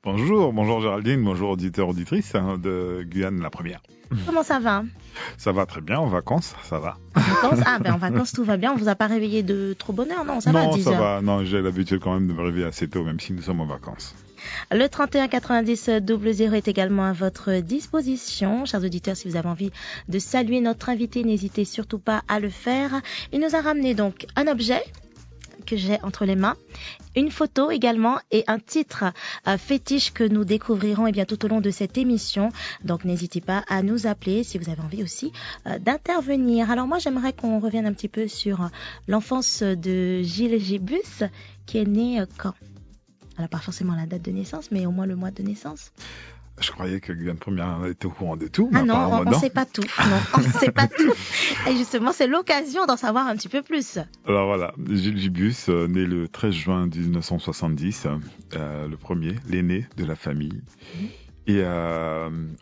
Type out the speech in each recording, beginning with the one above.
Bonjour, bonjour Géraldine, bonjour auditeurs, auditrices de Guyane la première. Comment ça va? Ça va très bien, en vacances, ça va. En vacances? En vacances tout va bien, on vous a pas réveillé de trop bonne heure, non? Ça va à 10 ça heures. va, non, j'ai l'habitude quand même de me réveiller assez tôt, même si nous sommes en vacances. Le 31 90 00 est également à votre disposition. Chers auditeurs, si vous avez envie de saluer notre invité, n'hésitez surtout pas à le faire. Il nous a ramené donc un objet que j'ai entre les mains, une photo également et un titre fétiche que nous découvrirons tout au long de cette émission. Donc n'hésitez pas à nous appeler si vous avez envie aussi d'intervenir. Alors moi j'aimerais qu'on revienne un petit peu sur l'enfance de Gilles Gibus qui est né quand? Alors pas forcément la date de naissance mais au moins le mois de naissance. Je croyais que Guyane Première était au courant de tout. Ah non, on ne sait pas tout. Non, on ne sait pas tout. Et justement, c'est l'occasion d'en savoir un petit peu plus. Alors voilà, Gilles Gibus, né le 13 juin 1970, le premier, l'aîné de la famille. Et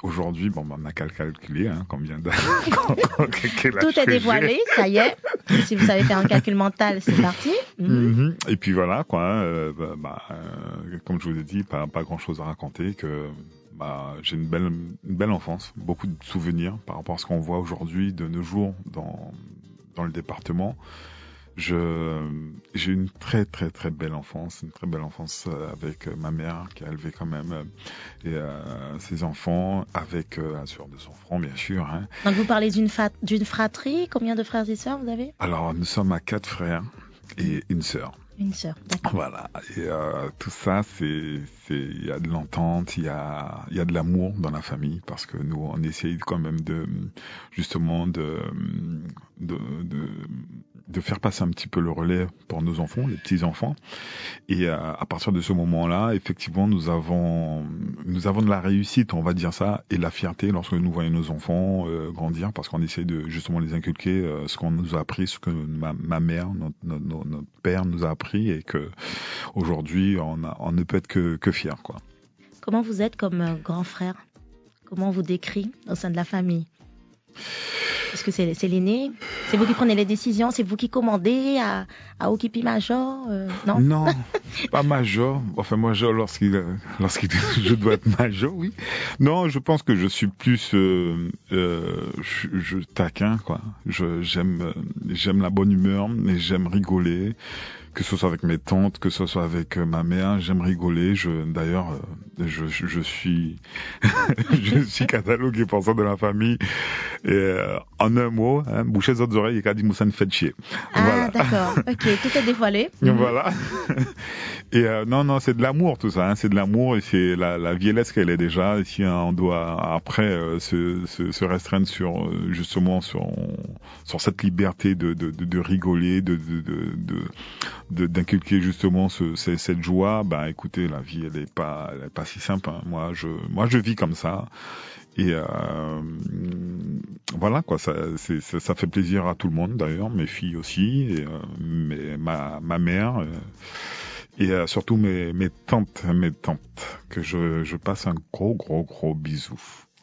aujourd'hui, on a qu'à le calculer, combien d'années. Tout est dévoilé, ça y est. Si vous savez faire un calcul mental, c'est parti. Et puis voilà, quoi. Comme je vous ai dit, pas grand-chose à raconter. J'ai une belle enfance, beaucoup de souvenirs par rapport à ce qu'on voit aujourd'hui de nos jours dans le département. J'ai une très très très belle enfance, avec ma mère qui a élevé quand même ses enfants avec la sœur de son front bien sûr. Donc vous parlez d'une fratrie, combien de frères et sœurs vous avez? Alors nous sommes à 4 frères et une sœur. Une sœur, d'accord. Voilà, et tout ça, il y a de l'entente, il y a de l'amour dans la famille, parce que nous, on essaye quand même de faire passer un petit peu le relais pour nos enfants, les petits-enfants. Et à partir de ce moment-là, effectivement, nous avons de la réussite, on va dire ça, et de la fierté lorsque nous voyons nos enfants grandir, parce qu'on essaye de justement les inculquer ce qu'on nous a appris, ce que ma mère, notre père nous a appris, et que aujourd'hui on ne peut être que fier, quoi. Comment vous êtes comme grand frère? Comment on vous décrit au sein de la famille? Est-ce que c'est l'aîné? C'est vous qui prenez les décisions? C'est vous qui commandez à Okipi Major? Non, pas Major. Enfin, Major je dois être Major, oui. Non, je pense que je suis plus je taquin, quoi. J'aime la bonne humeur, mais j'aime rigoler. Que ce soit avec mes tantes, que ce soit avec ma mère, j'aime rigoler. D'ailleurs, je suis je suis catalogué pour ça de la famille. Et en un mot, boucher les autres oreilles et qu'a dit Moussa ne fait chier. Ah Voilà. D'accord, ok, tout est dévoilé. Voilà. Et non, c'est de l'amour tout ça, c'est de l'amour, et c'est la vieillesse qu'elle est déjà. Et si on doit après se restreindre sur justement sur cette liberté de rigoler, d'inculquer justement cette joie, écoutez, la vie elle est pas si simple. Moi je vis comme ça. Et voilà, quoi, ça fait plaisir à tout le monde d'ailleurs, mes filles aussi, et ma mère, et surtout mes tantes, que je passe un gros bisou.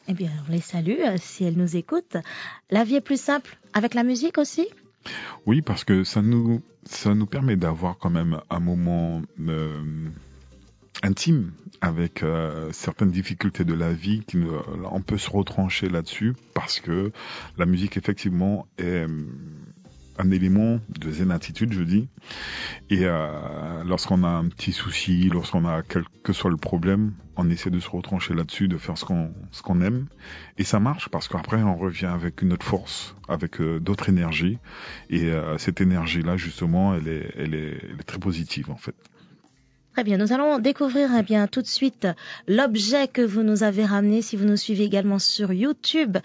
Eh bien, on les salue si elles nous écoutent. La vie est plus simple avec la musique aussi? Oui, parce que ça nous permet d'avoir quand même un moment intime avec certaines difficultés de la vie, on peut se retrancher là-dessus, parce que la musique effectivement est un élément de zénitude, je dis. Et lorsqu'on a un petit souci, lorsqu'on a quel que soit le problème, on essaie de se retrancher là-dessus, de faire ce qu'on aime, et ça marche, parce qu'après on revient avec une autre force, avec d'autres énergies, et cette énergie-là justement, elle est très positive en fait. Très bien, nous allons découvrir tout de suite l'objet que vous nous avez ramené. Si vous nous suivez également sur YouTube,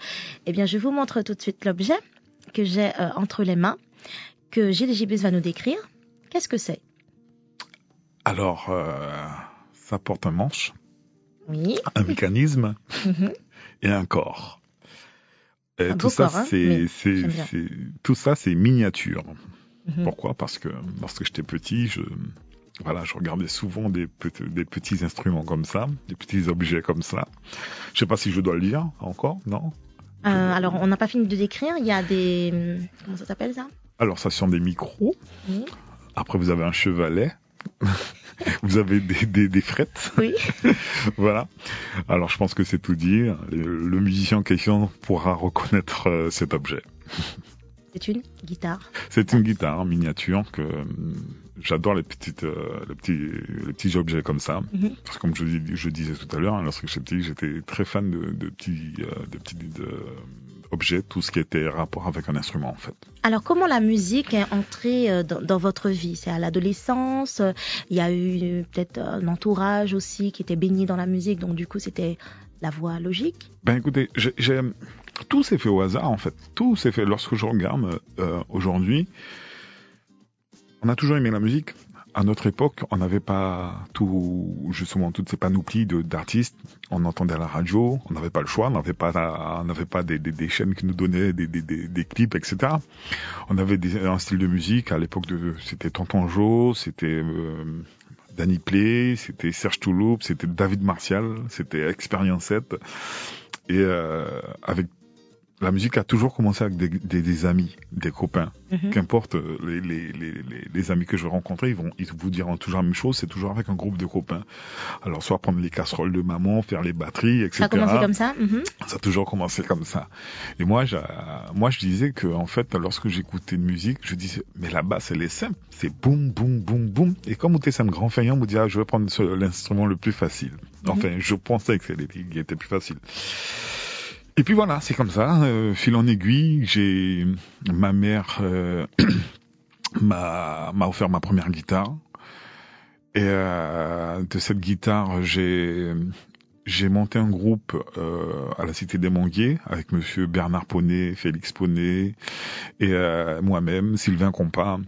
je vous montre tout de suite l'objet que j'ai entre les mains, que Gilles Gibus va nous décrire. Qu'est-ce que c'est? Alors, ça porte un manche, oui, un mécanisme et un corps. Et tout ça, tout ça, c'est miniature. Pourquoi? Parce que lorsque j'étais petit, je regardais souvent des petits instruments comme ça, des petits objets comme ça. Je sais pas si je dois le lire encore, non? Alors, on n'a pas fini de décrire. Il y a des... Comment ça s'appelle ça? Alors, ça sont des micros. Après, vous avez un chevalet Vous avez des frettes. Oui. Voilà. Alors je pense que c'est tout dire. Le musicien en question pourra reconnaître cet objet. C'est une guitare. C'est une guitare en miniature que j'adore les petits objets comme ça. Parce que comme je disais tout à l'heure, lorsque j'étais petit, j'étais très fan de petits objets, tout ce qui était rapport avec un instrument en fait. Alors comment la musique est entrée dans votre vie? C'est à l'adolescence, il y a eu peut-être un entourage aussi qui était baigné dans la musique, donc du coup c'était la voie logique? Ben écoutez, tout s'est fait au hasard en fait. Tout s'est fait lorsque je regarde aujourd'hui. On a toujours aimé la musique. À notre époque, on n'avait pas toutes ces panoplies d'artistes. On entendait à la radio, on n'avait pas le choix, on n'avait pas des chaînes qui nous donnaient des clips, etc. On avait un style de musique à l'époque c'était Tonton Joe, c'était Danny Play, c'était Serge Touloup, c'était David Martial, c'était Expérience 7. Et avec la musique a toujours commencé avec des amis, des copains. Qu'importe les amis que je vais rencontrer, ils vous diront toujours la même chose, c'est toujours avec un groupe de copains. Alors soit prendre les casseroles de maman, faire les batteries, etc. Ça a commencé comme ça. Ça a toujours commencé comme ça. Et moi je disais que en fait, lorsque j'écoutais de musique, je disais mais la basse elle est simple, c'est boum boum boum boum. Et comme vous êtes un grand faillant, vous dit je vais prendre l'instrument le plus facile. Enfin, je pensais que il était plus facile. Et puis voilà, c'est comme ça, fil en aiguille, ma mère m'a offert ma première guitare. Et de cette guitare, j'ai monté un groupe à la Cité des Manguiers avec monsieur Bernard Poney, Félix Poney et moi-même, Sylvain Compas.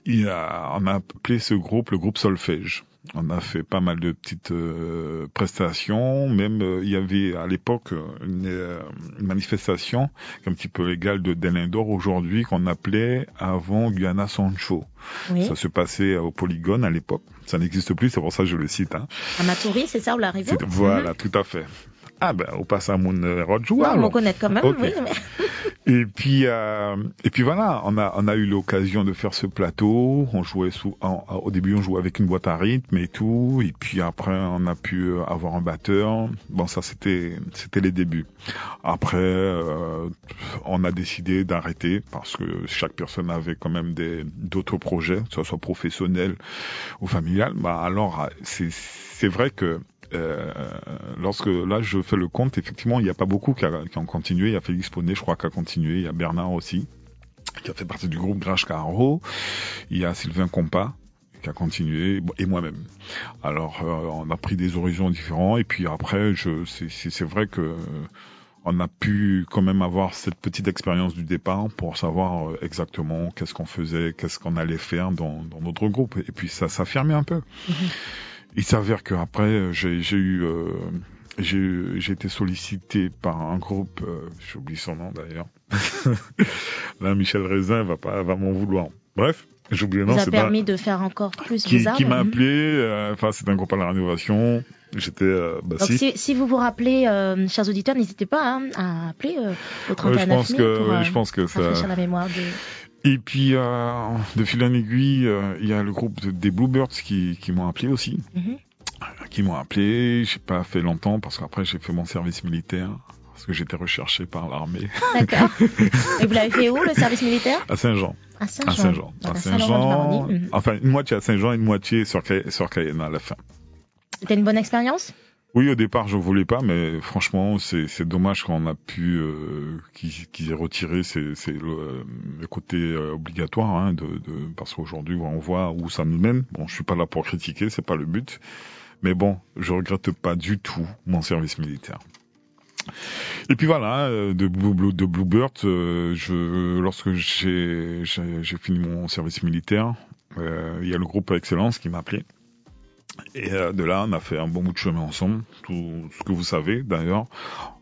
On a appelé ce groupe le groupe Solfège. On a fait pas mal de petites prestations. Même il y avait à l'époque une manifestation un petit peu égale de Delin d'Or aujourd'hui qu'on appelait avant Guyana Sancho. Oui. Ça se passait au Polygone à l'époque. Ça n'existe plus, c'est pour ça que je le cite. À Matoury, c'est ça où l'arrivée? Voilà, tout à fait. Ah ben, on passe à mon Rodjoua. On connaît quand même, okay. Oui. Et puis voilà, on a eu l'occasion de faire ce plateau. On jouait au début, on jouait avec une boîte à rythme et tout. Et puis après, on a pu avoir un batteur. Bon, ça c'était les débuts. Après, on a décidé d'arrêter parce que chaque personne avait quand même d'autres projets, que ce soit professionnel ou familial. Bah alors, c'est vrai que lorsque là je fais le compte, effectivement il n'y a pas beaucoup qui ont continué. Il y a Félix Poney, je crois, qui a continué. Il y a Bernard aussi, qui a fait partie du groupe Grâche Caro. Il y a Sylvain Compas qui a continué, et moi-même. Alors on a pris des horizons différents, et puis après c'est vrai que on a pu quand même avoir cette petite expérience du départ pour savoir exactement qu'est-ce qu'on faisait, qu'est-ce qu'on allait faire dans notre groupe, et puis ça s'affirmait un peu. Il s'avère qu'après, j'ai été sollicité par un groupe, j'oublie son nom d'ailleurs. Là, Michel Raisin va m'en vouloir. Bref, j'oublie le nom. Ça a permis de faire encore plus bizarre. Qui m'a appelé, c'est un groupe à la Rénovation. J'étais, donc si vous vous rappelez, chers auditeurs, n'hésitez pas à appeler au 31 000 je pense que ça rafraîchir la mémoire de... Et puis, de fil en aiguille, il y a le groupe des Bluebirds qui m'ont appelé aussi. Qui m'ont appelé. J'ai pas fait longtemps parce qu'après j'ai fait mon service militaire parce que j'étais recherché par l'armée. D'accord. Et vous l'avez fait où, le service militaire? À Saint-Jean. À Saint-Jean. À Saint-Jean. Enfin, une moitié à Saint-Jean et une moitié sur Cayenne à la fin. C'était une bonne expérience? Oui, au départ, je voulais pas, mais franchement, c'est dommage qu'on a pu qu'ils aient retiré le côté obligatoire, hein, parce qu'aujourd'hui, on voit où ça nous mène. Bon, je suis pas là pour critiquer, c'est pas le but, mais bon, je regrette pas du tout mon service militaire. Et puis voilà, de Bluebird, lorsque j'ai fini mon service militaire, il y a le groupe Excellence qui m'a appelé. Et de là, on a fait un bon bout de chemin ensemble, tout ce que vous savez d'ailleurs.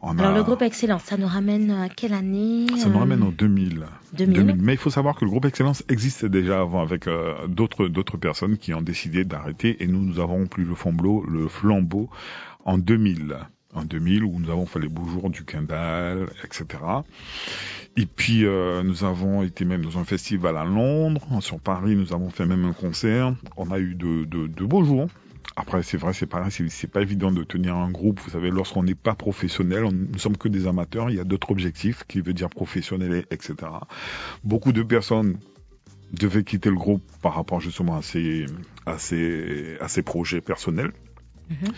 Alors le groupe Excellence, ça nous ramène à quelle année? Ça nous ramène en 2000. 2000. Mais il faut savoir que le groupe Excellence existait déjà avant avec d'autres personnes qui ont décidé d'arrêter, et nous avons pris le flambeau en 2000. En 2000, où nous avons fait les beaux jours du Quindal, etc. Et puis nous avons été même dans un festival à Londres. Sur Paris, nous avons fait même un concert. On a eu de beaux jours. Après, c'est vrai, c'est pareil, c'est pas évident de tenir un groupe. Vous savez, lorsqu'on n'est pas professionnel, nous sommes que des amateurs. Il y a d'autres objectifs, qui veut dire professionnel, etc. Beaucoup de personnes devaient quitter le groupe par rapport justement à ces projets personnels. Mm-hmm.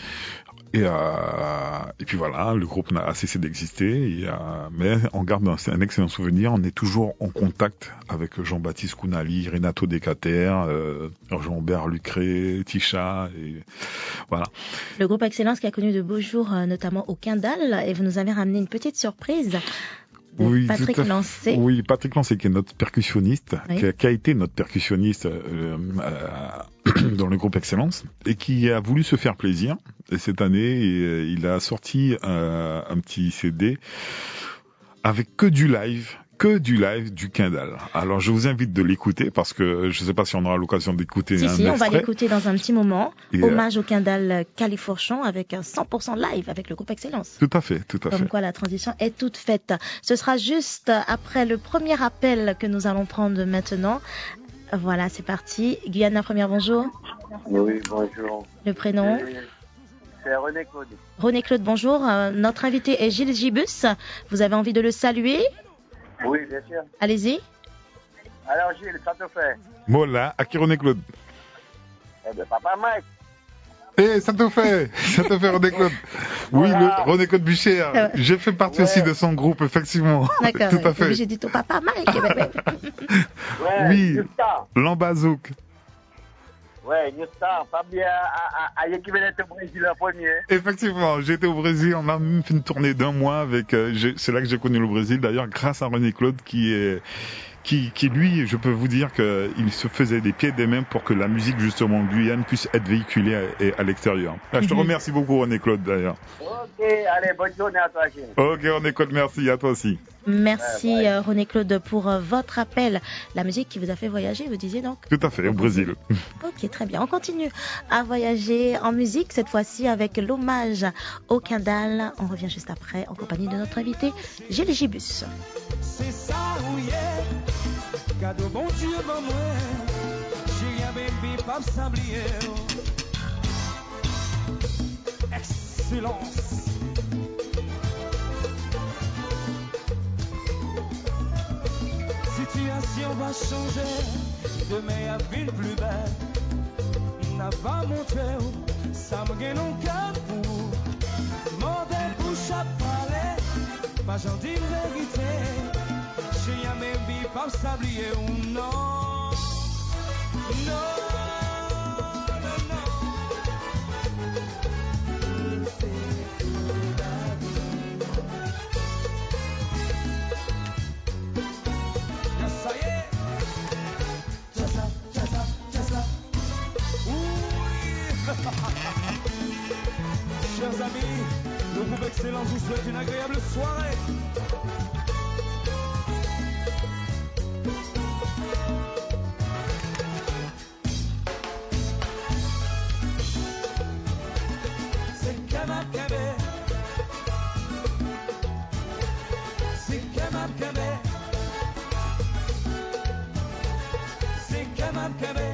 Et puis voilà, le groupe n'a cessé d'exister. Mais on garde un excellent souvenir. On est toujours en contact avec Jean-Baptiste Kounali, Renato Decater, Jean-Bert Lucré, Tisha. Et voilà. Le groupe Excellence qui a connu de beaux jours, notamment au Quindal. Et vous nous avez ramené une petite surprise. Oui, Patrick Lancé. Oui, Patrick Lancé qui est notre percussionniste, oui. qui a été notre percussionniste dans le groupe Excellence et qui a voulu se faire plaisir. Et cette année, il a sorti un petit CD avec que du live du Quindal. Alors je vous invite de l'écouter parce que je ne sais pas si on aura l'occasion d'écouter un extrait. On va l'écouter dans un petit moment. Hommage au Quindal Califourchon avec un 100% live avec le groupe Excellence. Tout à fait. Comme quoi la transition est toute faite. Ce sera juste après le premier appel que nous allons prendre maintenant. Voilà, c'est parti. Guyane la première, bonjour. Oui, bonjour. Le prénom? C'est René Claude. René Claude, bonjour. Notre invité est Gilles Gibus. Vous avez envie de le saluer? Oui, bien sûr. Allez-y. Alors Gilles, ça te fait? Mola, à qui René Claude? Eh bien, Papa Mike. Ça te fait René Claude. Oui, Voilà. le René Claude Bucher. J'ai fait partie aussi de son groupe, effectivement. D'accord. Tout à fait. J'ai dit ton Papa Mike. Oui, Lambazouk. Ouais, Newstar, pas bien à qui venait au Brésil en premier. Effectivement, j'étais au Brésil, on a même fait une tournée d'un mois avec, c'est là que j'ai connu le Brésil d'ailleurs, grâce à René Claude qui lui, je peux vous dire qu'il se faisait des pieds et des mains pour que la musique justement en Guyane puisse être véhiculée à l'extérieur. Je te remercie beaucoup René Claude d'ailleurs. Ok, allez, bonne journée à toi Gilles. Ok René Claude, merci à toi aussi. Merci René Claude pour votre appel. La musique qui vous a fait voyager, vous disiez donc? Tout à fait, au Brésil. Ok, très bien. On continue à voyager en musique, cette fois-ci avec l'hommage au Quindal. On revient juste après en compagnie de notre invité Gilles Gibus. C'est ça, oui, cadeau bon Dieu, maman, j'ai rien bébé, pas s'oublier. Excellence. Situation va changer, demain à ville plus belle. N'a pas montré, ça me gagne un cœur pour demander pour chaque palais. Ma gentille vérité, j'ai jamais vu pas s'oublier ou non. Non, non, non. Ça y est. Just là. Oui. Chers amis, le groupe Excellence vous souhaite une agréable soirée. C'est Kebab Kebé. C'est Kebab Kebé. C'est Kebab Kebé.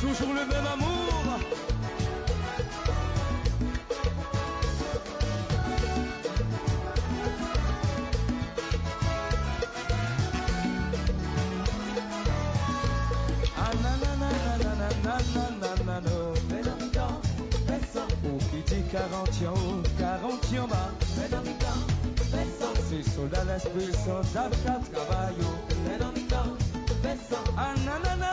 Toujours le même amour. Ah nanana, au petit 40 ans bas. C'est soldat l'esprit, soldat travail. Ah nanana.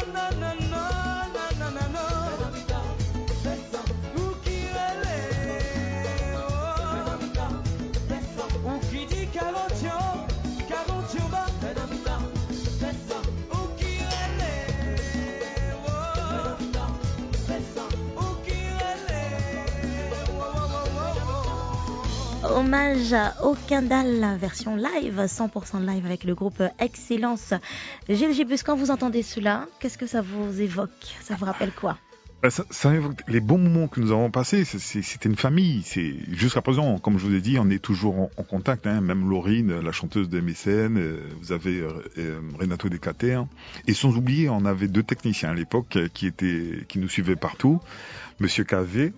Hommage au Quindal, la version live, 100% live avec le groupe Excellence. Gilles Gibus, quand vous entendez cela, qu'est-ce que ça vous évoque? Ça vous rappelle quoi? Ça évoque les bons moments que nous avons passés. C'était une famille. Jusqu'à présent, comme je vous ai dit, on est toujours en contact. Hein. Même Laurine, la chanteuse de MSN, vous avez Renato Decater. Et sans oublier, on avait 2 techniciens à l'époque qui nous suivaient partout. Monsieur KV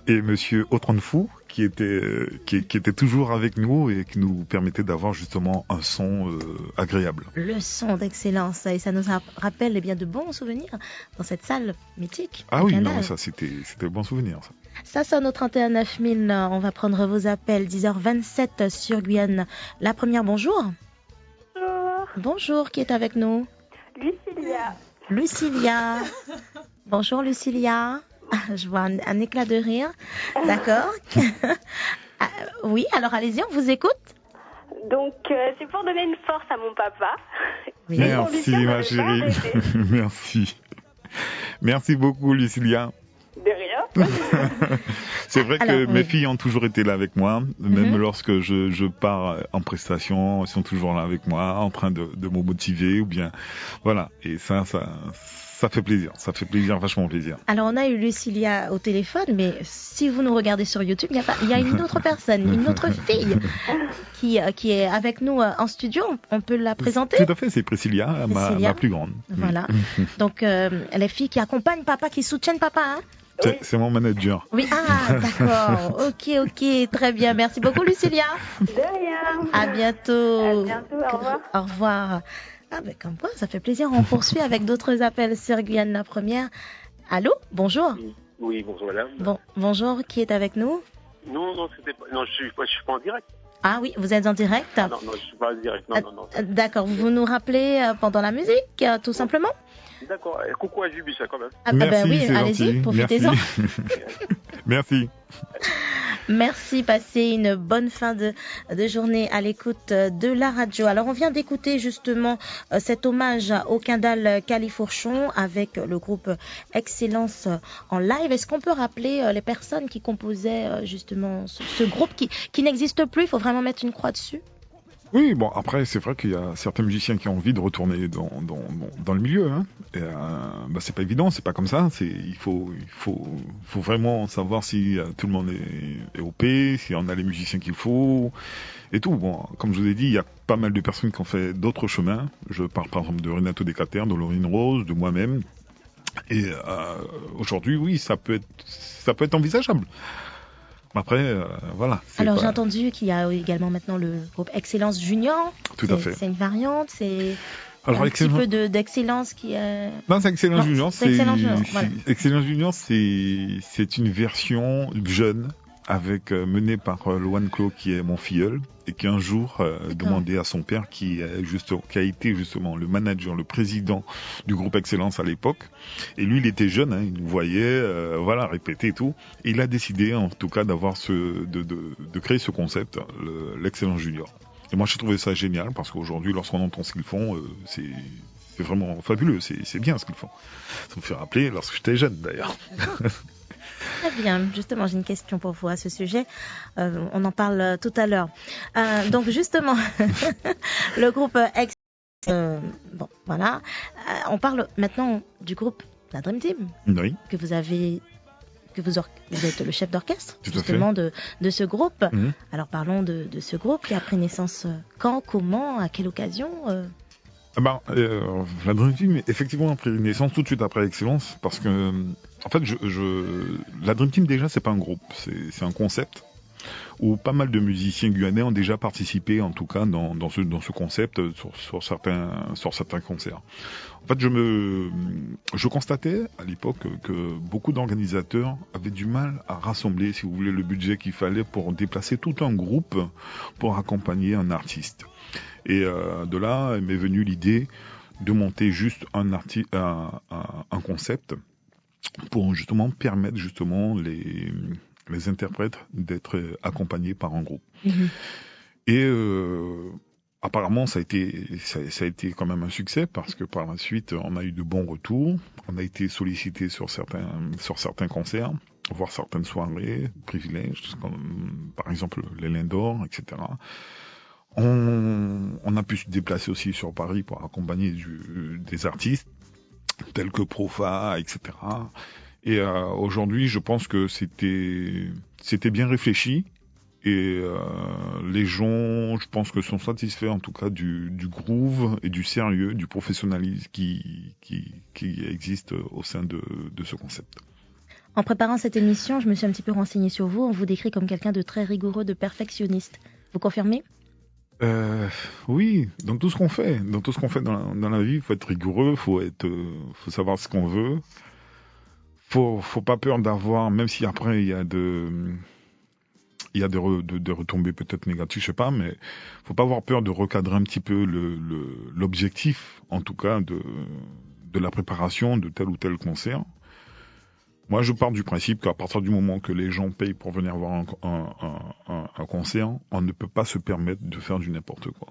et Monsieur Autrenfou, qui étaient toujours avec nous et qui nous permettaient d'avoir justement un son agréable. Le son d'excellence, et ça nous rappelle bien de bons souvenirs dans cette salle mythique. Ah oui, non, ça c'était un bon souvenir. Ça sonne au 31 9000, on va prendre vos appels, 10h27 sur Guyane. La première, bonjour. Bonjour. Bonjour, qui est avec nous? Lucilia. Lucilia. Bonjour Lucilia. Je vois un éclat de rire. D'accord. Oui, alors allez-y, on vous écoute. Donc, c'est pour donner une force à mon papa. Oui. Merci, ma chérie. Merci. Merci beaucoup, Lucilia. De rien. C'est vrai que mes filles ont toujours été là avec moi, même lorsque je pars en prestation, elles sont toujours là avec moi, en train de me motiver, ou bien, voilà. Et ça fait plaisir, vachement plaisir. Alors on a eu Lucilia au téléphone, mais si vous nous regardez sur YouTube, il y a une autre personne, une autre fille qui est avec nous en studio. On peut la présenter? Tout à fait, c'est Priscilla, ma plus grande. Voilà. Oui. Donc les filles qui accompagnent papa, qui soutiennent papa. Hein? C'est mon manager. Oui, d'accord. Ok, très bien. Merci beaucoup, Lucilia. De rien. À bientôt. À bientôt, au revoir. Au revoir. Ah ben comme quoi, ça fait plaisir. On poursuit avec d'autres appels sur Guyane la première. Allô, bonjour. Oui, bonjour madame. Bonjour, qui est avec nous? Non, je suis pas en direct. Ah oui, vous êtes en direct? Non, je suis pas en direct. Non. D'accord, vous nous rappelez pendant la musique, tout simplement? D'accord, coucou à Jubicha quand même. Merci, oui, allez-y, profitez-en. Merci. Merci, passez une bonne fin de journée à l'écoute de la radio. Alors on vient d'écouter justement cet hommage au Quindal Califourchon avec le groupe Excellence en live. Est-ce qu'on peut rappeler les personnes qui composaient justement ce groupe qui n'existe plus? Il faut vraiment mettre une croix dessus. Oui, bon, après, c'est vrai qu'il y a certains musiciens qui ont envie de retourner dans le milieu. Hein. Et, c'est pas évident, c'est pas comme ça. Il faut vraiment savoir si tout le monde est OP, si on a les musiciens qu'il faut et tout. Bon, comme je vous ai dit, il y a pas mal de personnes qui ont fait d'autres chemins. Je parle par exemple de Renato Decater, de Laurine Rose, de moi-même. Et aujourd'hui, oui, ça peut être envisageable. Après, voilà. Alors j'ai entendu qu'il y a également maintenant le groupe Excellence Junior. Tout à fait. C'est une variante, c'est alors, petit peu d'Excellence qui est... Non, c'est Excellence Junior. Voilà. Excellence Junior, c'est une version jeune avec menée par Loan Clos, qui est mon filleul, et qui un jour demandait à son père, qui a été justement le manager, le président du groupe Excellence à l'époque. Et lui, il était jeune, hein, il nous voyait, répéter et tout. Et il a décidé, en tout cas, de créer ce concept, l'Excellence Junior. Et moi, j'ai trouvé ça génial, parce qu'aujourd'hui, lorsqu'on entend ce qu'ils font, c'est vraiment fabuleux, c'est bien ce qu'ils font. Ça me fait rappeler lorsque j'étais jeune, d'ailleurs. Très bien, justement, j'ai une question pour vous à ce sujet. On en parle tout à l'heure. Donc, justement, le groupe X. Voilà. On parle maintenant du groupe La Dream Team. Oui. Que vous êtes le chef d'orchestre, tout justement, de ce groupe. Mmh. Alors, parlons de ce groupe qui a pris naissance quand, comment, à quelle occasion La Dream Team, effectivement, a pris naissance tout de suite après Excellence, parce que, en fait, la Dream Team, déjà, c'est pas un groupe, c'est un concept où pas mal de musiciens guyanais ont déjà participé, en tout cas, dans ce concept, sur certains concerts. En fait, je constatais à l'époque que beaucoup d'organisateurs avaient du mal à rassembler, si vous voulez, le budget qu'il fallait pour déplacer tout un groupe pour accompagner un artiste. Et de là, m'est venue l'idée de monter juste un concept pour justement permettre justement les interprètes d'être accompagnés par un groupe. Mmh. Et apparemment, ça a été quand même un succès, parce que par la suite, on a eu de bons retours. On a été sollicité sur certains concerts, voire certaines soirées, privilèges, comme par exemple les Lions d'Or, etc. On a pu se déplacer aussi sur Paris pour accompagner des artistes tels que Profa, etc. Et aujourd'hui, je pense que c'était bien réfléchi. Et les gens, je pense que sont satisfaits en tout cas du groove et du sérieux, du professionnalisme qui existe au sein de ce concept. En préparant cette émission, je me suis un petit peu renseignée sur vous. On vous décrit comme quelqu'un de très rigoureux, de perfectionniste. Vous confirmez ? Oui, dans tout ce qu'on fait. Dans tout ce qu'on fait dans la vie, il faut être rigoureux, faut savoir ce qu'on veut. Faut pas peur d'avoir, même si après il y a des retombées peut-être négatives, je sais pas, mais faut pas avoir peur de recadrer un petit peu l'objectif, en tout cas, de la préparation de tel ou tel concert. Moi, je pars du principe qu'à partir du moment que les gens payent pour venir voir un concert, on ne peut pas se permettre de faire du n'importe quoi.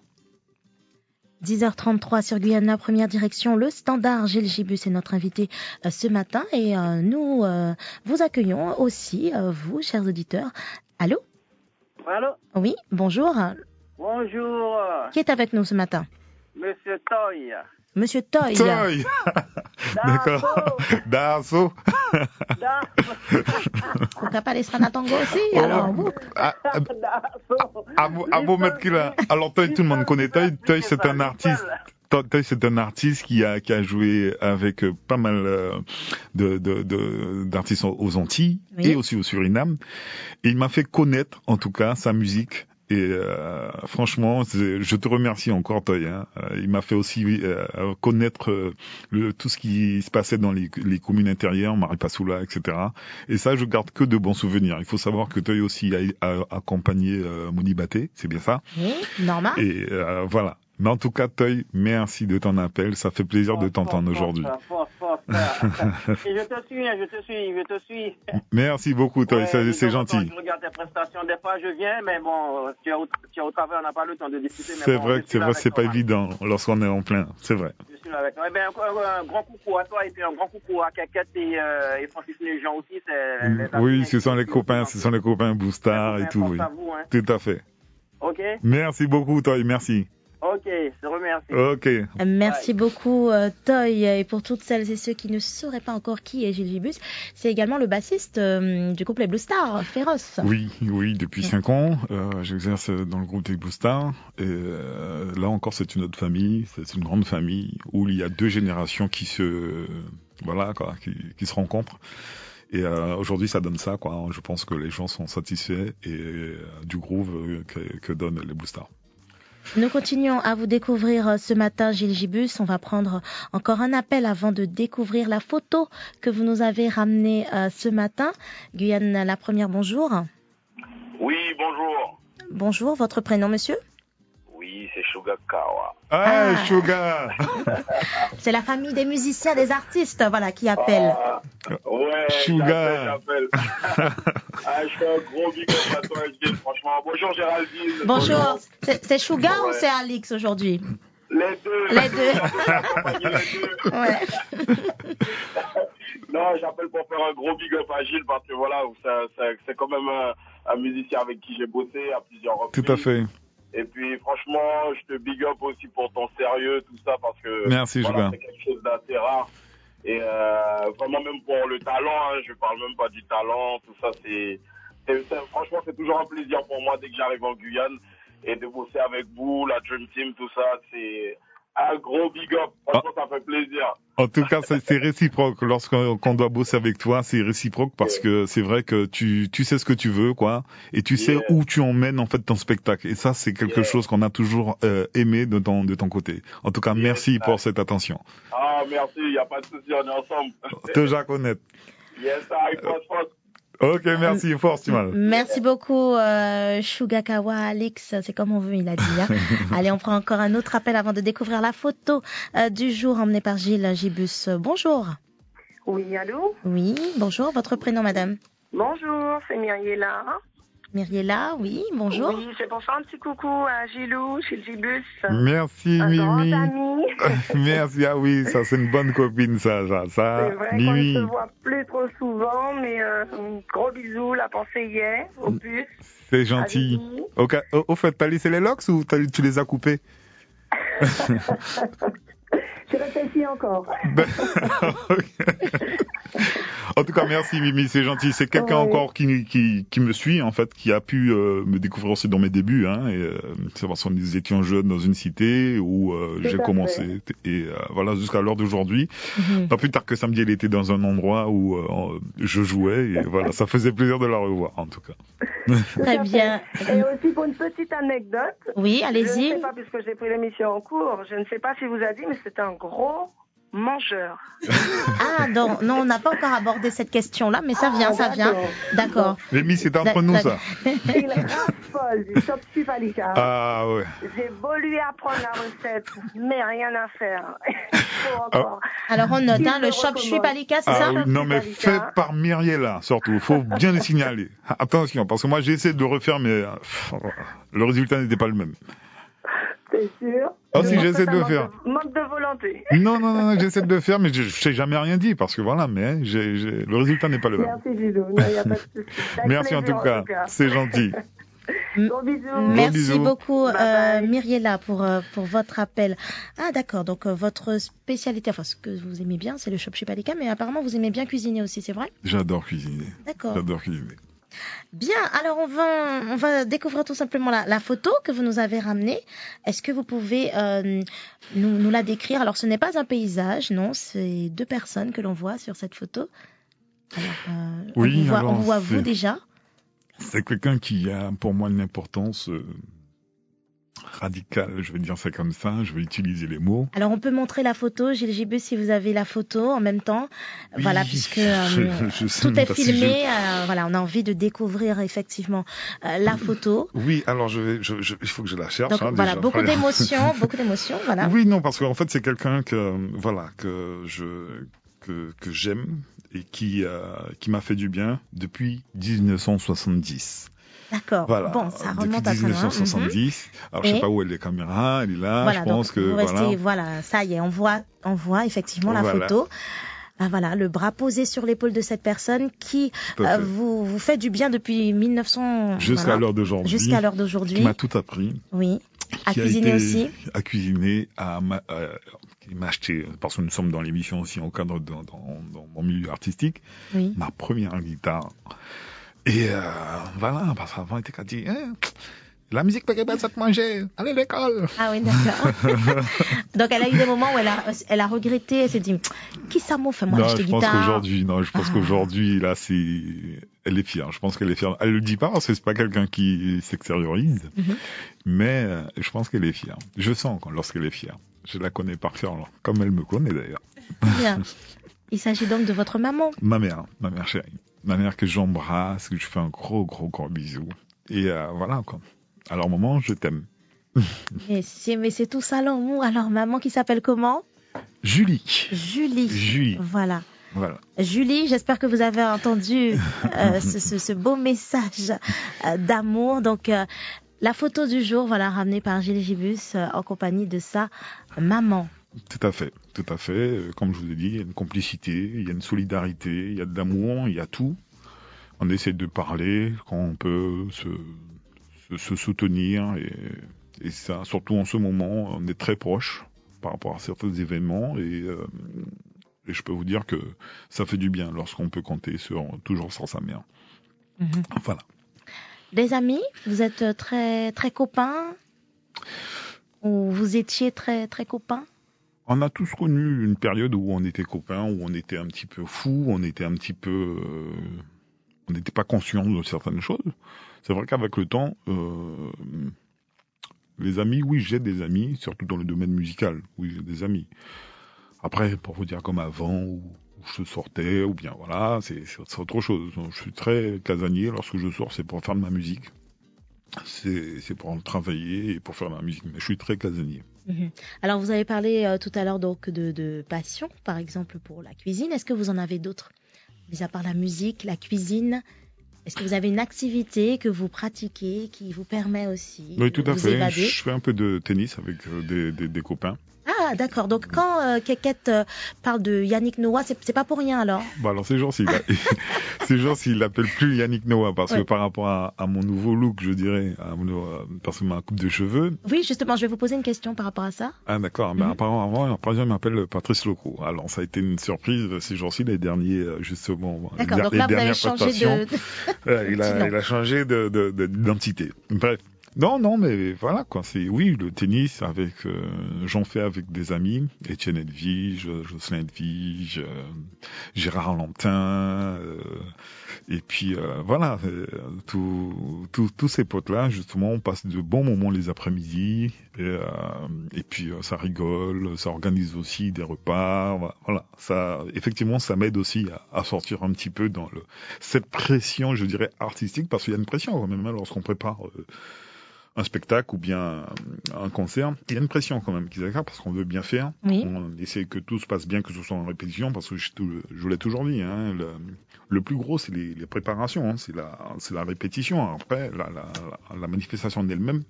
10h33 sur Guyana, première direction, le standard. Gilles Gibus est notre invité ce matin et nous vous accueillons aussi, vous, chers auditeurs. Allô ? Allô? Oui, bonjour. Bonjour. Qui est avec nous ce matin? Monsieur Toy. Monsieur Toy. Toy. D'accord. Darso. On n'a pas les Sranatango aussi, alors vous. À beau mettre qu'il a. Alors Toy, tout le monde connaît Toy. Toy, c'est un artiste. Toy, c'est un artiste qui a joué avec pas mal d'artistes aux Antilles, oui, et aussi au Suriname. Et il m'a fait connaître, en tout cas, sa musique. Et franchement, je te remercie encore, Toy. Hein. Il m'a fait aussi connaître tout ce qui se passait dans les communes intérieures, Maripasoula, etc. Et ça, je garde que de bons souvenirs. Il faut savoir que Toy aussi a accompagné Moni Baté, c'est bien ça? Oui, normal. Et voilà. Mais en tout cas, Toy, merci de ton appel. Ça fait plaisir de t'entendre aujourd'hui. Et je te suis. Merci beaucoup, Toy. Ouais, c'est gentil. Je regarde tes prestations. Des fois, je viens, mais bon, tu es au travail, on n'a pas le temps de discuter. C'est vrai, c'est pas évident lorsqu'on est en plein. C'est vrai. Je suis avec toi. Eh bien, un grand coucou à toi et puis un grand coucou à Kakette et Francis Nugent aussi. Oui, ce sont les copains Boostar et tout. Oui. Vous, hein. Tout à fait. Ok. Merci beaucoup, Toy. Merci. Ok, je te remercie. Ok. Merci beaucoup, Toy. Et pour toutes celles et ceux qui ne sauraient pas encore qui est Gilles Gibus, c'est également le bassiste du groupe Les Blue Stars, Féroce. Oui, depuis 5 ans, j'exerce dans le groupe des Blue Stars. Et là encore, c'est une autre famille, c'est une grande famille où il y a 2 générations qui se rencontrent. Et aujourd'hui, ça donne ça, quoi. Je pense que les gens sont satisfaits du groove que donnent les Blue Stars. Nous continuons à vous découvrir ce matin, Gilles Gibus. On va prendre encore un appel avant de découvrir la photo que vous nous avez ramenée ce matin. Guyane, la première, bonjour. Oui, bonjour. Bonjour, votre prénom, monsieur? Oui, c'est Sugar Kawa. Ah, Sugar. C'est la famille des musiciens, des artistes, voilà, qui appellent. Ouais, Sugar. j'appelle. Je fais un gros big up à toi, Gilles, franchement. Bonjour, Géraldine. Bonjour. C'est Sugar ou c'est Alix aujourd'hui? Les deux. Les deux. Ouais. Non, j'appelle pour faire un gros big up à Gilles parce que voilà, c'est quand même un musicien avec qui j'ai bossé à plusieurs reprises. Tout à fait. Et puis franchement, je te big up aussi pour ton sérieux, tout ça, parce que merci, voilà, c'est quelque chose d'assez rare. Et vraiment même pour le talent, hein, je parle même pas du talent, tout ça, franchement c'est toujours un plaisir pour moi dès que j'arrive en Guyane et de bosser avec vous, la Dream Team, tout ça, c'est un gros big up. Franchement, ça fait plaisir. En tout cas, c'est réciproque. Lorsqu'on doit bosser avec toi, c'est réciproque parce que c'est vrai que tu sais ce que tu veux, quoi, et tu sais où tu emmènes en fait ton spectacle. Et ça, c'est quelque chose qu'on a toujours aimé de ton côté. En tout cas, merci pour cette attention. Ah, merci. Il n'y a pas de souci, on est ensemble. Déjà connaître. Yes, I force. Ok, merci, force, Timal. Merci beaucoup, Shugakawa Alix, c'est comme on veut, il a dit. Hein. Allez, on prend encore un autre appel avant de découvrir la photo du jour emmenée par Gilles Gibus. Bonjour. Oui, allô? Oui, bonjour, votre prénom, madame? Bonjour, c'est Myriella. Myriella, oui, bonjour. Oui, c'est pour faire un petit coucou à Gilou, Gilles Gibus. Merci, un Mimi. Grand ami. Merci, ah oui, ça c'est une bonne copine, ça. C'est vrai Mimi. qu'on ne se voit plus trop souvent, mais gros bisous, la pensée y est, au plus. C'est gentil. Okay. Au fait, t'as laissé les locks ou tu les as coupés? Je réfléchis encore. En tout cas, merci Mimi, c'est gentil. C'est quelqu'un encore qui me suit, en fait, qui a pu me découvrir aussi dans mes débuts. Hein, et c'est parce que nous étions jeunes dans une cité où j'ai commencé. Et voilà, jusqu'à l'heure d'aujourd'hui. Pas plus tard que samedi, elle était dans un endroit où je jouais. Et voilà, ça faisait plaisir de la revoir, en tout cas. Très bien. Et aussi pour une petite anecdote. Oui, allez-y. Je ne sais pas, puisque j'ai pris l'émission en cours, je ne sais pas si vous a dit, mais c'est un gros mangeur. Ah, non, on n'a pas encore abordé cette question-là, mais ça vient. D'accord. Mimi, c'est entre nous, ça. Il raffole du chop-suey palika. Ah, ouais. J'ai beau lui apprendre la recette, mais rien à faire. Faut encore. Alors, on note, le chop-suey palika, c'est ça? Oui, non, mais fait par Myriella, surtout. Il faut bien le signaler. Attention, parce que moi, j'ai essayé de le refaire, mais le résultat n'était pas le même. C'est sûr. Ah si, j'essaie de le faire. Manque de volonté. Non, j'essaie de le faire, mais je n'ai jamais rien dit, parce que voilà, mais le résultat n'est pas le même. Merci Gilou, il n'y a pas de souci. Merci en tout cas, c'est gentil. Gros bisous. Merci beaucoup Myriella pour votre appel. Ah d'accord, donc votre spécialité, enfin ce que vous aimez bien, c'est le chop-suey palika, mais apparemment vous aimez bien cuisiner aussi, c'est vrai? J'adore cuisiner. D'accord. J'adore cuisiner. Bien, alors on va découvrir tout simplement la photo que vous nous avez ramenée. Est-ce que vous pouvez nous la décrire? Alors ce n'est pas un paysage, non, c'est deux personnes que l'on voit sur cette photo. Alors, oui, on voit vous déjà. C'est quelqu'un qui a pour moi une importance radicale, je vais dire ça comme ça, je vais utiliser les mots. Alors on peut montrer la photo, Gilles Gibus, si vous avez la photo en même temps. Oui, voilà, puisque tout est filmé, voilà, on a envie de découvrir effectivement la photo. Oui, alors il faut que je la cherche. Donc voilà, déjà. beaucoup d'émotions, voilà. Oui, non, parce qu'en fait c'est quelqu'un que j'aime et qui m'a fait du bien depuis 1970. D'accord. Voilà. Bon, ça remonte depuis à 1970. Alors, je sais pas où est les caméras, elle est là. Voilà, je pense que vous restez, voilà, ça y est, on voit effectivement la photo. Ah, voilà, le bras posé sur l'épaule de cette personne qui vous fait du bien depuis 1900. Jusqu'à l'heure d'aujourd'hui. Jusqu'à l'heure d'aujourd'hui. Qui m'a tout appris. Oui. À cuisiner aussi. À cuisiner, qui m'a acheté, parce que nous sommes dans l'émission aussi en cadre dans mon milieu artistique. Oui. Ma première guitare. Et voilà, parce qu'avant, il était qu'à dire, la musique peut pas ça te manger, allez à l'école. Ah oui, d'accord. Donc elle a eu des moments où elle a regretté, elle s'est dit, qui ça m'a fait moi acheter guitare? Je pense qu'aujourd'hui, là, elle est fière. Je pense qu'elle est fière. Elle le dit pas parce que c'est pas quelqu'un qui s'extériorise, mais je pense qu'elle est fière. Je sens lorsqu'elle est fière. Je la connais parfaitement, comme elle me connaît d'ailleurs. Bien. Il s'agit donc de votre maman. Ma mère chérie. Ma mère que j'embrasse, que je fais un gros bisou. Et voilà, quoi. Alors, maman, je t'aime. Mais c'est tout ça l'amour. Alors, maman qui s'appelle comment? Julie. Voilà. Julie, j'espère que vous avez entendu ce beau message d'amour. Donc, la photo du jour, voilà, ramenée par Gilles Gibus en compagnie de sa maman. Tout à fait. Comme je vous ai dit, il y a une complicité, il y a une solidarité, il y a de l'amour, il y a tout. On essaie de parler quand on peut se soutenir et ça, surtout en ce moment, on est très proches par rapport à certains événements et je peux vous dire que ça fait du bien lorsqu'on peut compter toujours sur sa mère. Voilà. Des amis, vous êtes très très copains ou vous étiez très très copains? On a tous connu une période où on était copains, où on était un petit peu fous, on n'était pas conscients de certaines choses. C'est vrai qu'avec le temps, les amis, oui, j'ai des amis, surtout dans le domaine musical, oui, j'ai des amis. Après, pour vous dire comme avant, où je sortais, ou bien voilà, c'est autre chose. Je suis très casanier, lorsque je sors, c'est pour faire de ma musique. C'est pour travailler et pour faire de la musique, mais je suis très casanier. Alors, vous avez parlé tout à l'heure donc de passion, par exemple pour la cuisine. Est-ce que vous en avez d'autres, mis à part la musique, la cuisine? Est-ce que vous avez une activité que vous pratiquez qui vous permet aussi Oui, tout à fait. Évader? Je fais un peu de tennis avec des copains. Ah, d'accord. Donc, quand Keket parle de Yannick Noah, c'est pas pour rien alors? Bah alors, ces jours-ci, il l'appelle plus Yannick Noah parce que par rapport à mon nouveau look, je dirais, parce que ma coupe de cheveux. Oui, justement, je vais vous poser une question par rapport à ça. Ah, d'accord. Mais apparemment, par exemple, il m'appelle Patrice Locro. Alors, ça a été une surprise ces jours-ci, les derniers, justement. D'accord. Donc là, vous avez changé il a changé d'identité. Bref. Non, mais voilà, quoi. Oui, le tennis j'en fais avec des amis. Étienne Edwige, Jocelyn Edwige, Gérard Lantin, et puis, voilà. Tous ces potes-là, justement, on passe de bons moments les après-midi, et puis, ça rigole, ça organise aussi des repas, voilà. Ça, effectivement, ça m'aide aussi à sortir un petit peu dans cette pression, je dirais, artistique, parce qu'il y a une pression, quand même, lorsqu'on prépare, un spectacle ou bien un concert, il y a une pression quand même qui s'accroît parce qu'on veut bien faire. Oui. On essaie que tout se passe bien, que ce soit en répétition, parce que je vous l'ai toujours dit, hein, le plus gros c'est les préparations, hein, c'est la répétition. Après, la manifestation d'elle-même,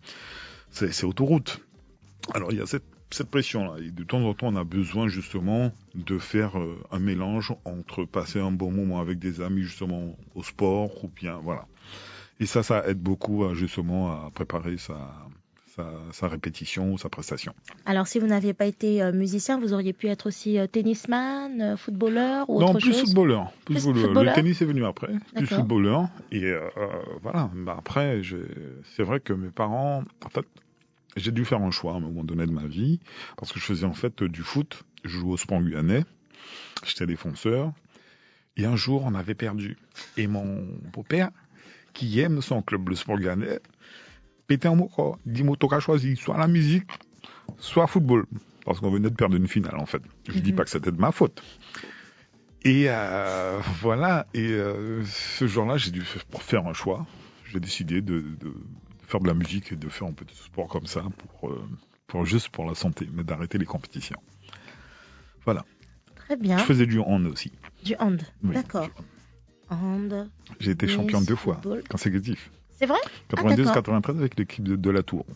c'est autoroute. Alors il y a cette pression-là, et de temps en temps on a besoin justement de faire un mélange entre passer un bon moment avec des amis justement au sport ou bien voilà. Et ça aide beaucoup justement à préparer sa répétition ou sa prestation. Alors, si vous n'aviez pas été musicien, vous auriez pu être aussi tennisman, footballeur ou autre chose? Non, plus footballeur. Le tennis est venu après, plus D'accord. footballeur. Et voilà, après, c'est vrai que mes parents, en fait, j'ai dû faire un choix à un moment donné de ma vie, parce que je faisais en fait du foot, je jouais au sport guyanais, j'étais défenseur, et un jour, on avait perdu. Et mon beau-père, qui aime son club, le sport guyanais, pétait un mot, quoi. Dis-moi, t'as choisi soit la musique, soit football. Parce qu'on venait de perdre une finale, en fait. Je dis pas que c'était de ma faute. Et voilà. Et ce jour-là, j'ai dû faire un choix. J'ai décidé de faire de la musique et de faire un peu de sport comme ça, juste pour la santé, mais d'arrêter les compétitions. Voilà. Très bien. Je faisais du hand aussi. Du hand, oui, d'accord. Hand. J'ai été champion 2 fois, consécutif. C'est vrai? 92-93 avec l'équipe de la Tour.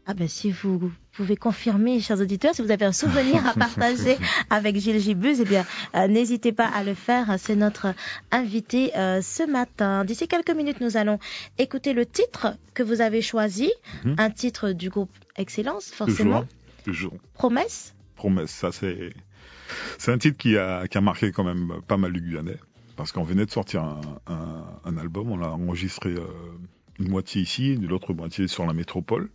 Ah ben si vous pouvez confirmer, chers auditeurs, si vous avez un souvenir à partager avec Gilles Gibus, eh bien n'hésitez pas à le faire. C'est notre invité ce matin. D'ici quelques minutes, nous allons écouter le titre que vous avez choisi, un titre du groupe Excellence, forcément. Toujours. Promesse. Promesse, ça c'est un titre qui a marqué quand même pas mal du Guyanais. Parce qu'on venait de sortir un album, on l'a enregistré une moitié ici, de l'autre moitié sur la métropole,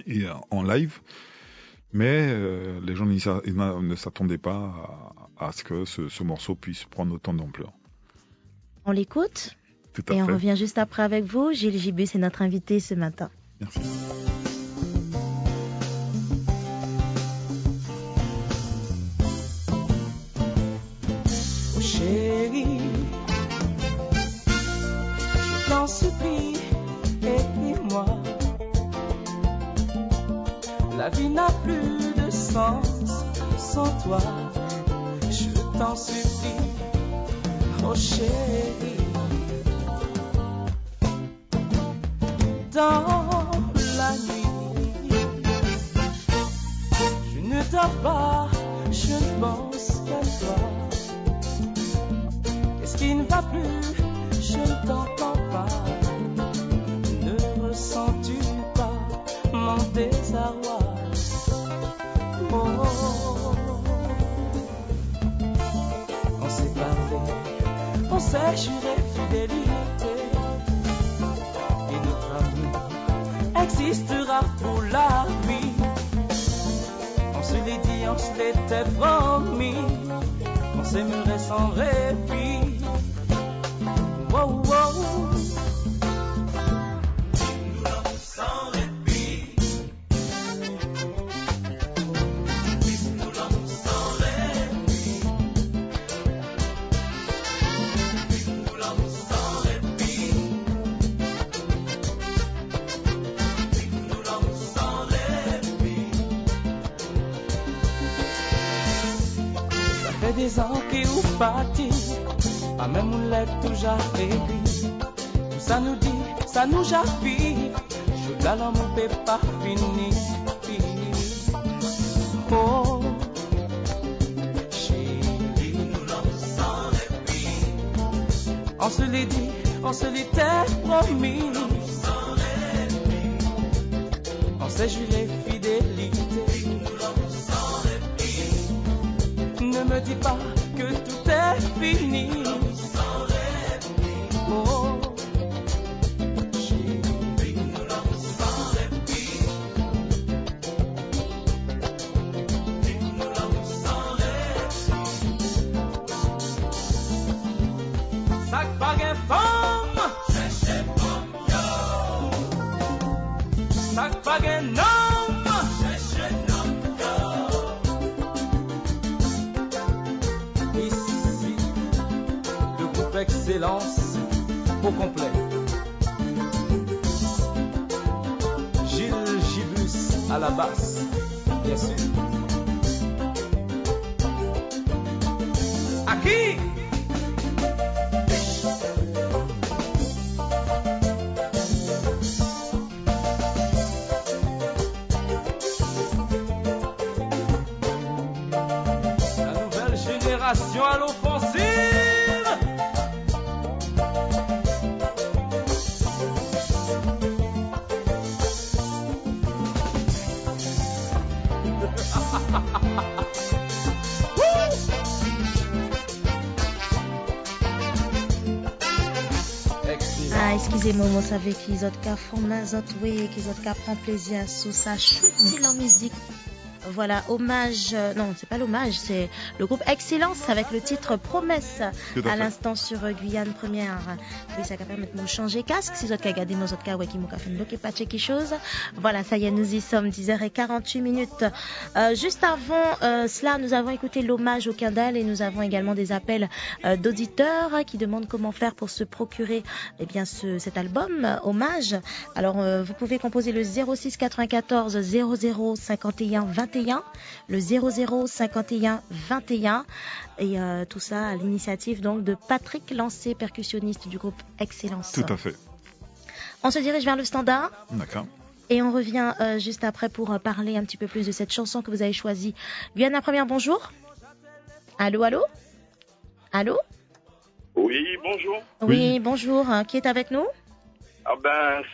et en live. Mais les gens ne s'attendaient pas à ce que ce morceau puisse prendre autant d'ampleur. On l'écoute? Tout à fait. Et on revient juste après avec vous. Gilles Gibus est notre invité ce matin. Merci. Chérie, je t'en supplie, écris-moi. La vie n'a plus de sens sans toi. Je t'en supplie, oh chérie. Dans la nuit, je ne dors pas, je ne pense qu'à toi. Qui ne va plus, je ne t'entends pas. Ne ressens-tu pas mon désarroi? Oh, on s'est parlé, on s'est juré fidélité, et notre amour existera pour la vie. On se l'est dit, on se l'était promis, on s'aimerait sans répit. Wow, wow. Nous l'amour sans répit. Nous l'amour sans répit. Nous l'amour sans répit. Nous l'amour sans répit. Ça fait des ans qu'il ou parti. Pas même on l'a toujours affaibli. Tout ça nous dit, ça nous javire. Je la l'amour peut pas finir. Oh, l'est dit, on se l'était promis. On s'est juré fidélité. Ne me dis pas que tout est fini. Oh. Ici, le groupe Excellence au complet. Gilles Gibus à la basse, bien sûr. À qui? À l'offensive. Ah, excusez-moi, vous savez qu'ils ont qu'à fond, oui, qu'ils ont qu'à prendre plaisir sous sa chute la musique. Voilà, hommage, non, c'est pas l'hommage, c'est le groupe Excellence avec le titre Promesse à l'instant sur Guyane Première. Oui, ça va permettre de nous changer casque. Si vous avez regardé nos autres cas, ouais, qui m'ont fait bloquer pas quelque chose. Voilà, ça y est, nous y sommes, 10h48. Juste avant cela, nous avons écouté l'hommage au Kindle et nous avons également des appels d'auditeurs qui demandent comment faire pour se procurer cet album hommage. Alors, vous pouvez composer le 06 94 00 51 21. Le 00 51 21 et tout ça à l'initiative donc de Patrick Lancé, percussionniste du groupe Excellence. Tout à fait. On se dirige vers le standard. D'accord. Et on revient juste après pour parler un petit peu plus de cette chanson que vous avez choisie. Guyane Première, bonjour. Allô, allô? Allô? Oui, bonjour. Oui, bonjour. Qui est avec nous?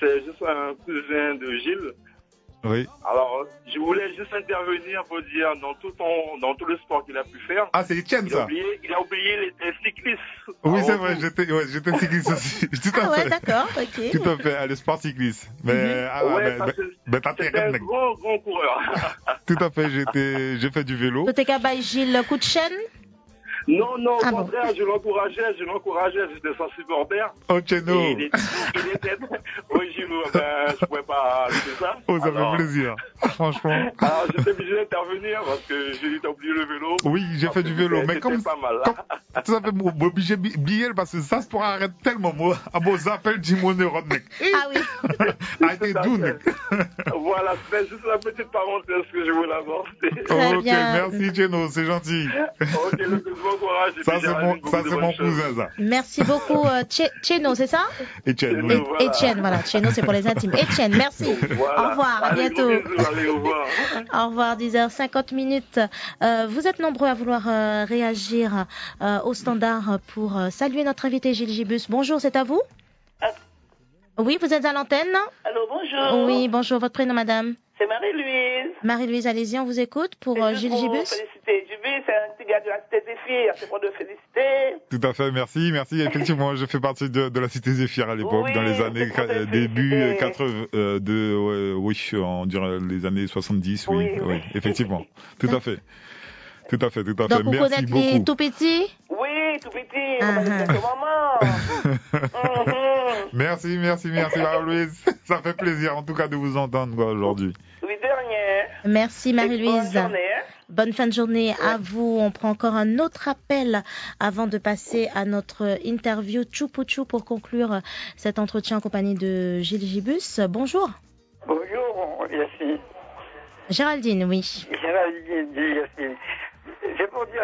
C'est juste un cousin de Gilles. Oui. Alors, je voulais juste intervenir pour dire dans tout le sport qu'il a pu faire. Ah, c'est Etienne, ça. Il a oublié les cyclistes. Oui, c'est vrai, j'étais cycliste aussi. Tout à fait. Ouais, d'accord, ok. Tout à fait, le sport cycliste. Mais, c'était un grand coureur. Tout à fait, j'ai fait du vélo. T'es qu'à Gilles, coup de chaîne? Non, au contraire, je l'encourageais, j'étais son supporter. Oh, Cheno. Il était... Oui, Gilles, je pouvais pas faire ça. Oh, ça fait plaisir, franchement. Alors, j'étais obligé d'intervenir parce que j'ai oublié le vélo. Oui, j'ai fait du vélo, mais comme... pas mal. Ça fait obligé de oublier parce que ça se pourrait arrêter tellement, moi. À vos appels, Jimone Rodnek. Ah oui. Arrêtez d'où, Voilà, c'était juste la petite parenthèse que je voulais avancer. Ok, merci, Cheno, c'est gentil. Ok, le plus bon courage. Ça, c'est mon cousin, ça. Merci beaucoup, Cheno, c'est ça? Etienne, oui. Etienne, voilà. Cheno, c'est pour les intimes. Etienne, merci. Voilà. Au revoir, à bientôt. Allez, au revoir. Au revoir, 10h50. Vous êtes nombreux à vouloir réagir au standard pour saluer notre invité Gilles Gibus. Bonjour, c'est à vous? Oui, vous êtes à l'antenne? Allô, bonjour. Oui, bonjour. Votre prénom, madame? C'est Marie-Louise. Marie-Louise, allez-y, on vous écoute pour Gilles Gibus. Féliciter Gibus, c'est un petit gars de la Cité Zéphyr, c'est pour de féliciter. Tout à fait, merci. Effectivement, je fais partie de la Cité Zéphyr à l'époque, dans les années début 80, oui, on dirait les années 70, oui, effectivement. Tout à fait. Donc, vous merci connaissez beaucoup. Les tout petits? Oui, tout petit. On va dire maman. Merci, Marie-Louise. Ça fait plaisir, en tout cas, de vous entendre aujourd'hui. Oui, de rien. Merci, Marie-Louise. Bonne journée. Bonne fin de journée à vous. On prend encore un autre appel avant de passer à notre interview Tchoupouchou pour conclure cet entretien en compagnie de Gilles Gibus. Bonjour. Bonjour, Yacine. Géraldine, oui. Géraldine, Yacine. C'est pour dire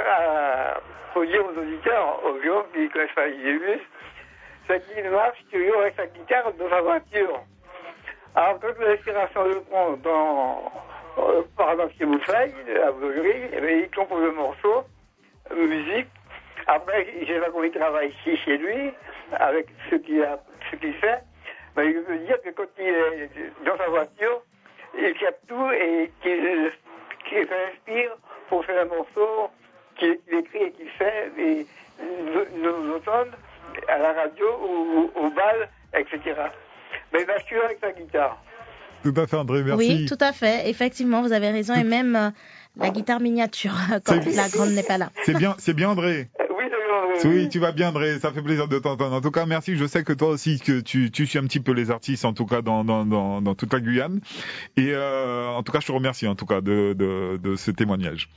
aux auditeurs, aux gens qui ne connaissent pas Gilles, c'est qu'il marche toujours avec sa guitare dans sa voiture. Alors, quand l'inspiration le prend par exemple, chez Mouffaille, à Vaugerie, il compose le morceau, musique, Après, je sais pas comment il travaille ici chez lui, avec ce qu'il fait. Mais je veux dire que quand il est dans sa voiture, il capte tout et qu'il s'inspire pour faire un morceau qu'il écrit et qu'il fait, et nous entendre à la radio ou au bal, etc. Mais il va suivre avec sa guitare. Tout à fait, André, merci. Oui, tout à fait. Effectivement, vous avez raison. Et même la guitare miniature, quand la grande n'est pas là. C'est bien, André. Oui, tu vas bien, André. Ça fait plaisir de t'entendre. En tout cas, merci. Je sais que toi aussi, que tu suis un petit peu les artistes, en tout cas dans toute la Guyane. Et en tout cas, je te remercie, en tout cas, de ce témoignage.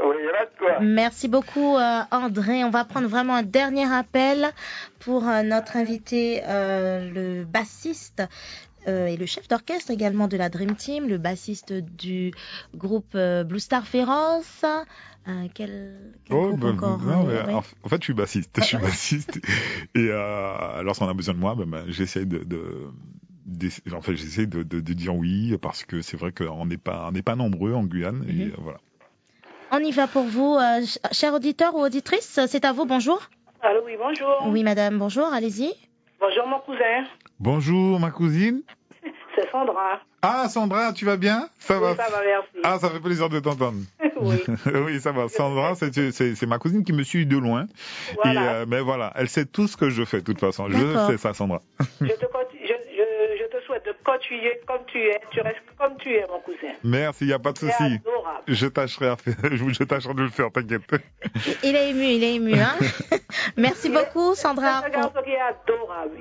Oui, il y a de quoi. Merci beaucoup, André. On va prendre vraiment un dernier appel pour notre invité, le bassiste. Et le chef d'orchestre également de la Dream Team, le bassiste du groupe Blue Star Féroce. Quel groupe encore ouais. En fait, je suis bassiste. Et lorsqu'on a besoin de moi, j'essaie j'essaie de dire oui, parce que c'est vrai qu'on n'est pas nombreux en Guyane. Et voilà. On y va pour vous, chers auditeurs ou auditrices. C'est à vous, bonjour. Allô, oui, bonjour. Oui, madame, bonjour, allez-y. Bonjour, mon cousin. Bonjour, ma cousine. C'est Sandra. Ah, Sandra, tu vas bien? Ça va, merci. Ah, ça fait plaisir de t'entendre. Oui. Oui, ça va. Sandra, c'est ma cousine qui me suit de loin. Voilà. Et, mais voilà, elle sait tout ce que je fais, de toute façon. Je sais ça, Sandra. Je te souhaite de continuer comme tu es. Tu restes comme tu es, mon cousin. Merci, il n'y a pas de souci. C'est adorable. Je tâcherai de le faire, t'inquiète. Il est ému, hein. Merci beaucoup, Sandra. C'est un garçon qui est adorable.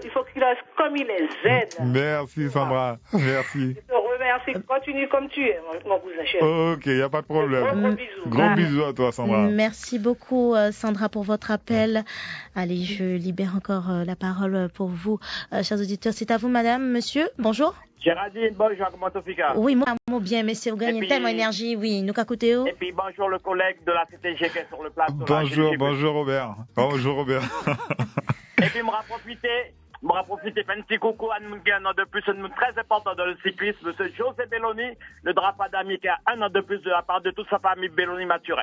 Il faut qu'il reste comme il est zen. Merci, Sandra. Merci. Je te remercie. Continue comme tu es, mon cousin cher. Ok, il n'y a pas de problème. Gros bisous. Gros bisous à toi, Sandra. Merci beaucoup, Sandra, pour votre appel. Allez, je libère encore la parole pour vous, chers auditeurs. C'est à vous, madame, monsieur. Bonjour. Géraldine, bonjour, comment tu fais? Oui, moi bien, monsieur, vous gagnez tellement d'énergie. Oui, nous qu'écoutez. Et puis bonjour le collègue de la CTG qui est sur le plateau. Bonjour Robert. Bonjour Robert. Et puis, m'aura profité, un petit coucou à nous, un an de plus, un très important dans le cyclisme, monsieur José Belloni, le drapeau d'amis qui a un an de plus de la part de toute sa famille Belloni-Maturin.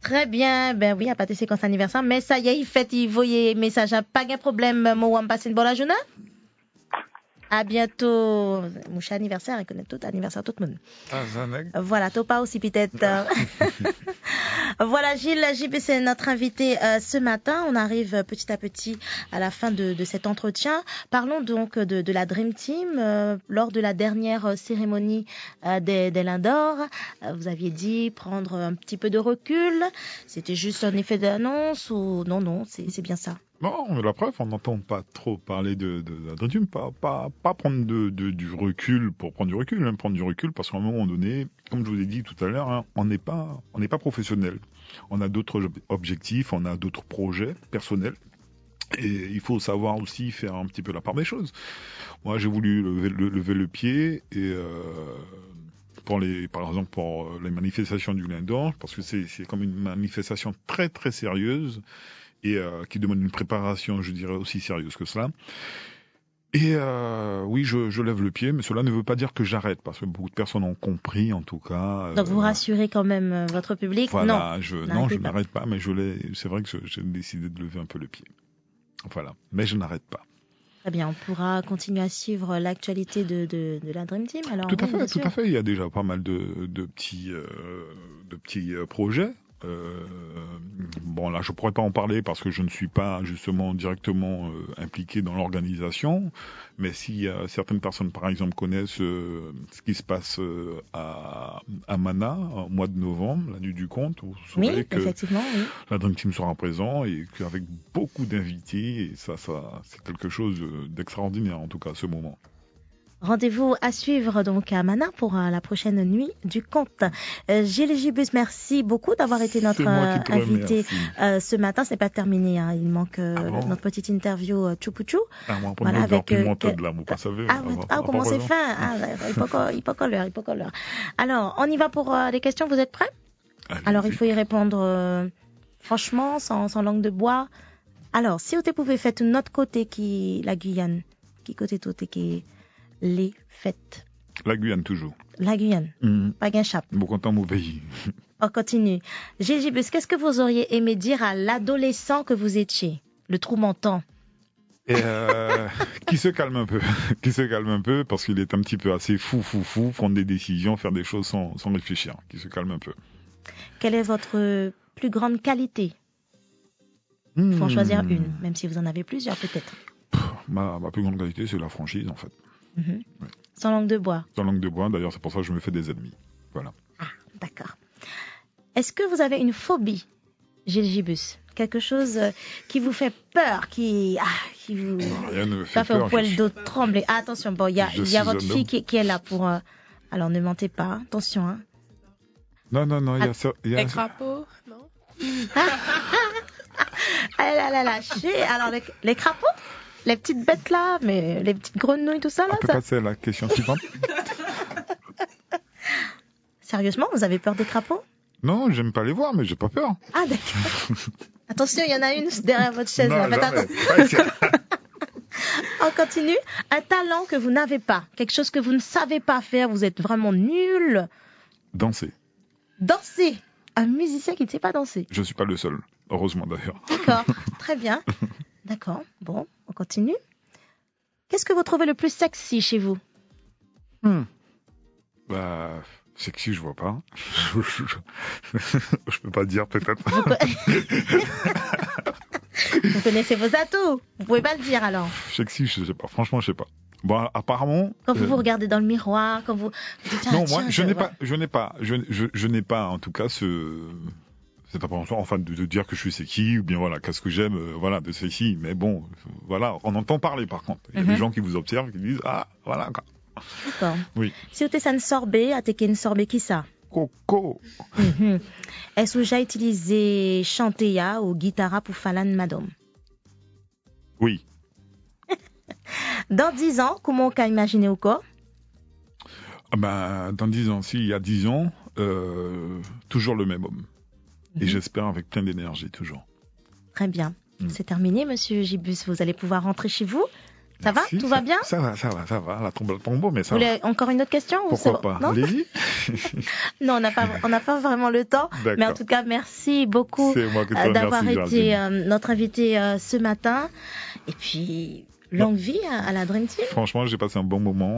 Très bien, ben oui, il n'y a pas de séquence anniversaire, mais ça y est, il voyait message, pas de problème, moi, on passe une bonne journée. À bientôt. Mon cher anniversaire, il connaît tout anniversaire, tout le monde. Voilà, toi pas aussi peut-être. Voilà, Gilles, c'est notre invité ce matin. On arrive petit à petit à la fin de cet entretien. Parlons donc de la Dream Team. Lors de la dernière cérémonie des Lions d'Or, vous aviez dit prendre un petit peu de recul. C'était juste un effet d'annonce ou non, c'est bien ça. Non, mais la preuve, on n'entend pas trop parler de la Dream Team, pas prendre du recul pour prendre du recul, hein, prendre du recul parce qu'à un moment donné, comme je vous ai dit tout à l'heure, hein, on n'est pas professionnel. On a d'autres objectifs, on a d'autres projets personnels. Et il faut savoir aussi faire un petit peu la part des choses. Moi, j'ai voulu lever le pied et par exemple pour les manifestations du Lion d'Or, parce que c'est comme une manifestation très très sérieuse et qui demande une préparation, je dirais, aussi sérieuse que cela. Et oui, je lève le pied, mais cela ne veut pas dire que j'arrête, parce que beaucoup de personnes ont compris, en tout cas. Donc vous rassurez quand même votre public? Voilà, je n'arrête pas, mais c'est vrai que j'ai décidé de lever un peu le pied. Voilà, mais je n'arrête pas. Très bien, on pourra continuer à suivre l'actualité de la Dream Team. Alors, tout à fait. Il y a déjà pas mal de petits projets. Bon, là, je pourrais pas en parler parce que je ne suis pas justement directement impliqué dans l'organisation. Mais si certaines personnes, par exemple, connaissent ce qui se passe à Mana au mois de novembre, la nuit du conte, vous saurez que la Dream Team sera présent et qu'avec beaucoup d'invités, et ça, c'est quelque chose d'extraordinaire en tout cas à ce moment. Rendez-vous à suivre donc à Mana pour la prochaine nuit du conte. Gilles Gibus, merci beaucoup d'avoir été notre invité ce matin. C'est pas terminé, hein. Il manque notre petite interview Choupoutchou. Voilà, avec là, vous pas savez. Comment c'est fin? Il peut pas l'heure. Alors, on y va pour les questions. Vous êtes prêts? Alors, il faut y répondre franchement, sans langue de bois. Alors, si vous pouvez faire de notre côté la Guyane, qui côté tout qui les fêtes. La Guyane toujours. La Guyane. Pas gain chape. Bon content mon pays. On continue. Gilles Gibus, qu'est-ce que vous auriez aimé dire à l'adolescent que vous étiez? Le trou mentant. Qui se calme un peu. Qui se calme un peu parce qu'il est un petit peu assez fou, prendre des décisions, faire des choses sans réfléchir. Qui se calme un peu. Quelle est votre plus grande qualité? Il faut en choisir une, même si vous en avez plusieurs peut-être. Ma plus grande qualité, c'est la franchise en fait. Oui. Sans langue de bois. Sans langue de bois, d'ailleurs c'est pour ça que je me fais des ennemis. Voilà. Ah, d'accord. Est-ce que vous avez une phobie, Gilles Gibus? Quelque chose qui vous fait peur, qui vous rien ne me fait peur. Au poil d'eau trembler. Ah, attention, bon, il y a votre fille qui est là pour... Alors ne mentez pas, attention. Hein. Non, il y a ça. Les crapauds, non? Elle a lâché. Alors les crapauds? Les petites bêtes là, mais les petites grenouilles, tout ça là. On peut passer à la question suivante. Sérieusement, vous avez peur des crapauds? Non, j'aime pas les voir, mais j'ai pas peur. Ah d'accord. Attention, il y en a une derrière votre chaise. Non, là. Jamais. On continue. Un talent que vous n'avez pas, quelque chose que vous ne savez pas faire, vous êtes vraiment nul. Danser. Danser. Un musicien qui ne sait pas danser. Je suis pas le seul, heureusement d'ailleurs. D'accord, très bien. D'accord, bon, on continue. Qu'est-ce que vous trouvez le plus sexy chez vous? Sexy, je vois pas. Je peux pas dire peut-être. Vous connaissez vos atouts. Vous pouvez pas le dire alors. Sexy, je sais pas. Franchement, je sais pas. Bon, apparemment. Quand vous vous regardez dans le miroir, quand vous dites, non, moi, je n'ai pas, en tout cas, cette appréhension, enfin, de dire que je suis sexy, ou bien voilà, qu'est-ce que j'aime, voilà, de sexy. Mais bon, voilà, on entend parler par contre. Il y a des gens qui vous observent, qui disent, ah, voilà, quoi. D'accord. Oui. Si vous êtes sorbe, à teke sorbe qui ça? Coco. Est-ce que j'ai utilisé chanteya ou guitare pour falan madame? Oui. Dans 10 ans, comment on peut imaginer au corps? Dans 10 ans, il y a 10 ans, toujours le même homme. Et j'espère avec plein d'énergie, toujours. Très bien. C'est terminé, monsieur Gibus. Vous allez pouvoir rentrer chez vous. Ça Merci, va? Tout va bien? Ça va. La tombe, mais ça va. Vous voulez encore une autre question? Pourquoi pas? Allez-y. Non, on n'a pas vraiment le temps. D'accord. Mais en tout cas, merci beaucoup d'avoir été notre invité ce matin. Et puis, longue vie à la Dream Team. Franchement, j'ai passé un bon moment.